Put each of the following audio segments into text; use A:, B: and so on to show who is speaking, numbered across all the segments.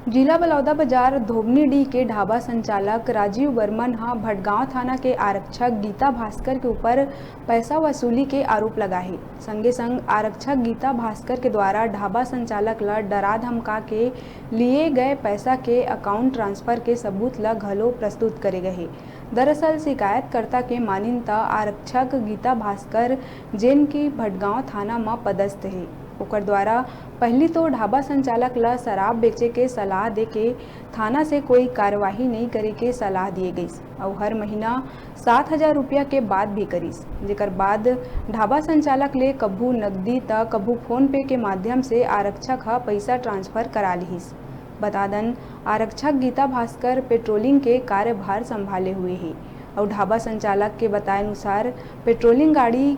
A: जिला बलौदा बाजार धोबनीडीह के ढाबा संचालक राजीव बर्मन भटगांव थाना के आरक्षक गीता भास्कर के ऊपर पैसा वसूली के आरोप लगाए। संगे संग आरक्षक गीता भास्कर के द्वारा ढाबा संचालक ला डरा धमका के लिए गए पैसा के अकाउंट ट्रांसफर के सबूत ला घलो प्रस्तुत करे गए। दरअसल शिकायतकर्ता के मानिन त आरक्षक गीता भास्कर जेन की भटगांव थाना में पदस्थ है, ओकर द्वारा पहली तो ढाबा संचालक ला शराब बेचे के सलाह दे के थाना से कोई कार्यवाही नहीं करे के सलाह दिए गई और हर महीना 7,000 रुपया के बाद भी करीस, जेकर बाद ढाबा संचालक ले कभू नकदी त कभू फोन पे के माध्यम से आरक्षक पैसा ट्रांसफर करा लिहिस। बता दन आरक्षक गीता भास्कर पेट्रोलिंग के कार्यभार संभाले हुए है और ढाबा संचालक के बताए अनुसार पेट्रोलिंग गाड़ी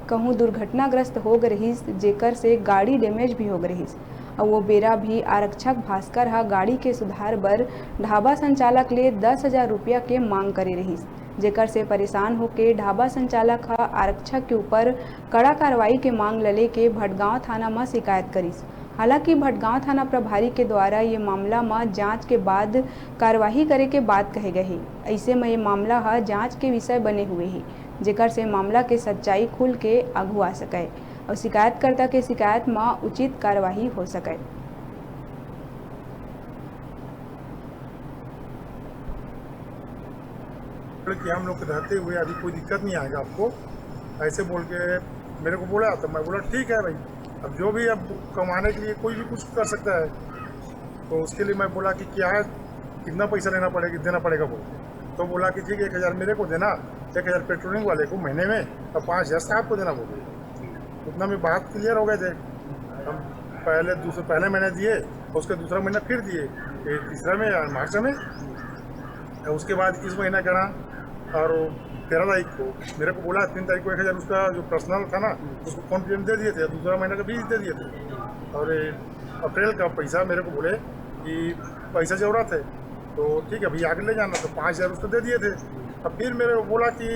A: कहूँ दुर्घटनाग्रस्त हो रहीस, जेकर से गाड़ी डैमेज भी हो रहीस और वो बेरा भी आरक्षक भास्कर गाड़ी के सुधार बर ढाबा संचालक ले 10,000 रुपया के मांग करे रहीस, जेकर से परेशान होके ढाबा संचालक आरक्षक के ऊपर कड़ा कार्रवाई के मांग लले के भटगांव थाना में शिकायत करीस। हालांकि भटगांव थाना प्रभारी के द्वारा ये मामला में जांच के बाद कार्यवाही करे के बात कहे गए। ऐसे में ये मामला जांच के विषय बने हुए है, जेकर से मामला के सच्चाई खुल के आगू आ सके और शिकायतकर्ता के शिकायत में उचित कार्यवाही हो सके।
B: कि हम लोग रहते हुए अभी कोई दिक्कत नहीं आएगा आपको, ऐसे बोल के मेरे को बोला, तो मैं बोला ठीक है भाई, अब जो भी अब कमाने के लिए कोई भी कुछ कर सकता है, तो उसके लिए मैं बोला कि क्या है, कितना पैसा लेना पड़ेगा, देना पड़ेगा बोल के। तो बोला कि ठीक है 1,000 मेरे को देना, 1,000 पेट्रोलिंग वाले को महीने में और 5,000 साहब को देना बोले। उतना में बात क्लियर हो गए थे। हम पहले महीने दिए, उसके दूसरा महीना फिर दिए, तीसरा में मार्च में, उसके बाद इस महीना करा और 13 तारीख को मेरे को बोला 3 तारीख को 1,000 उसका जो पर्सनल था ना उसको फोन पे दे दिए थे, दूसरा महीना का 20 दे दिए थे और अप्रैल का पैसा मेरे को बोले कि पैसा जरूरत है, तो ठीक है भैया आगे ले जाना, तो 5,000 उसको दे दिए थे। अब फिर मेरे को बोला कि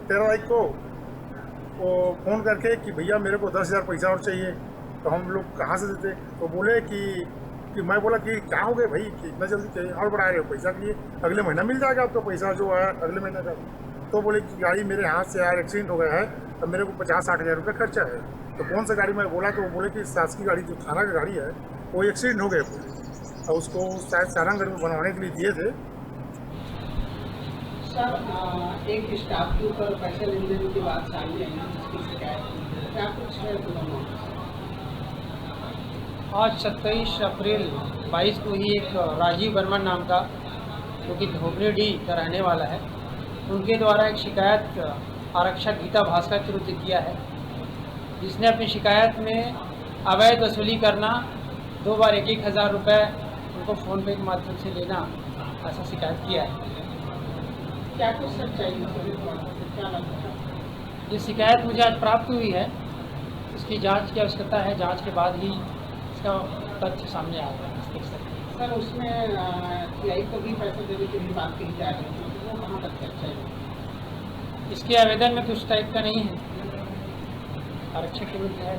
B: 13 तारीख को वो फ़ोन करके कि भैया मेरे को 10,000 पैसा और चाहिए, तो हम लोग कहाँ से देते, तो बोले कि मैं बोला कि क्या हो गए भाई कि इतना जल्दी चाहिए और बढ़ा रहे हो पैसा, कि अगले महीना मिल जाएगा आपका पैसा जो है अगले महीने का। तो बोले कि गाड़ी मेरे हाथ से यार एक्सीडेंट हो गया है, अब मेरे को 50-60 हज़ार रुपये खर्चा है। तो कौन सा गाड़ी मैं बोला, तो वो बोले कि शासकीय गाड़ी जो थाना की गाड़ी है वो एक्सीडेंट हो गए और उसको शायद सारंगगढ़ में बनवाने के लिए दिए थे।
C: सर, एक स्टाफ के ऊपर पैसे लेन देने की बात सामने आई, जिसकी शिकायत क्या कुछ है?
D: आज 27 अप्रैल 22 को ही एक राजीव बर्मन नाम का, जो कि धोबनीडीह का रहने वाला है, उनके द्वारा एक शिकायत आरक्षक गीता भास्कर के विरुद्ध किया है, जिसने अपनी शिकायत में अवैध वसूली करना, 2 बार 1,000 रुपये उनको फ़ोनपे के माध्यम से लेना, ऐसा शिकायत किया है।
C: क्या कुछ सच्चाई क्या लगता है?
D: ये शिकायत मुझे आज प्राप्त हुई है, इसकी जांच की आवश्यकता है, जांच के बाद ही इसका तथ्य सामने आएगा।
C: सर, उसमें सीआई को भी पैसे देने की भी बात कही जा रही है, वो कहाँ तक सच्चाई है?
D: इसके आवेदन में कुछ टाइप का नहीं है, आरक्षक के विरुद्ध है।